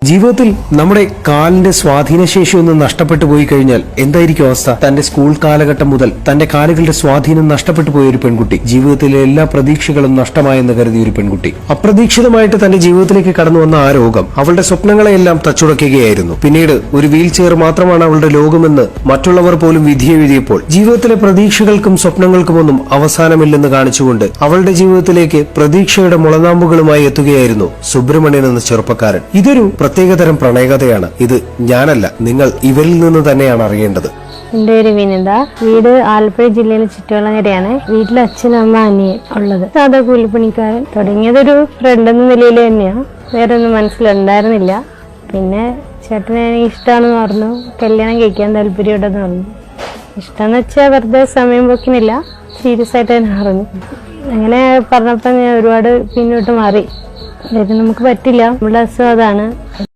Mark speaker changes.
Speaker 1: ജീവിതത്തിൽ നമ്മുടെ കാലിന്റെ സ്വാധീനശേഷി ഒന്ന് നഷ്ടപ്പെട്ടു പോയി കഴിഞ്ഞാൽ എന്തായിരിക്കും അവസ്ഥ? തന്റെ സ്കൂൾ കാലഘട്ടം മുതൽ തന്റെ കാലുകളുടെ സ്വാധീനം നഷ്ടപ്പെട്ടു പോയ ഒരു പെൺകുട്ടി, ജീവിതത്തിലെ എല്ലാ പ്രതീക്ഷകളും നഷ്ടമായെന്ന് കരുതിയ ഒരു പെൺകുട്ടി, അപ്രതീക്ഷിതമായിട്ട് തന്റെ ജീവിതത്തിലേക്ക് കടന്നു വന്ന ആ രോഗം അവളുടെ സ്വപ്നങ്ങളെയെല്ലാം തച്ചുടയ്ക്കുകയായിരുന്നു. പിന്നീട് ഒരു വീൽ ചെയർ മാത്രമാണ് അവളുടെ ലോകമെന്ന് മറ്റുള്ളവർ പോലും വിധിയെഴുതിയപ്പോൾ ജീവിതത്തിലെ പ്രതീക്ഷകൾക്കും സ്വപ്നങ്ങൾക്കുമൊന്നും അവസാനമില്ലെന്ന് കാണിച്ചുകൊണ്ട് അവളുടെ ജീവിതത്തിലേക്ക് പ്രതീക്ഷയുടെ മുളനാമ്പുകളുമായി എത്തുകയായിരുന്നു സുബ്രഹ്മണ്യൻ എന്ന ചെറുപ്പക്കാരൻ. ഇതൊരു പ്രത്യേകതരം പ്രണയകഥയാണ്. ഇത് ഞാനല്ല, നിങ്ങൾ ഇവരിൽ നിന്ന് തന്നെയാണ് അറിയേണ്ടത്.
Speaker 2: എന്റെ പേര് വിനിത. വീട് ആലപ്പുഴ ജില്ലയിലെ ചുറ്റുവളങ്ങരയാണ്. വീട്ടിൽ അച്ഛനും അമ്മ അനിയൻ ഉള്ളത്. സാധാ കൂലിപ്പണിക്കാരൻ. തുടങ്ങിയതൊരു ഫ്രണ്ട് എന്ന നിലയിൽ തന്നെയാണ്. വേറെ ഒന്നും മനസ്സിലുണ്ടായിരുന്നില്ല. പിന്നെ ചേട്ടനെ എനിക്ക് ഇഷ്ടമാണെന്ന് പറഞ്ഞു. കല്യാണം കഴിക്കാൻ താല്പര്യമുണ്ടെന്ന് പറഞ്ഞു. ഇഷ്ടമെന്ന് വെച്ചാൽ വെറുതെ സമയം പോക്കിനില്ല, സീരിയസ് ആയിട്ട് തന്നെ അറിഞ്ഞു. അങ്ങനെ പറഞ്ഞപ്പോൾ ഞാൻ ഒരുപാട് പിന്നോട്ട് മാറി. നമുക്ക് പറ്റില്ല, നമ്മുടെ അസുഖം അതാണ്.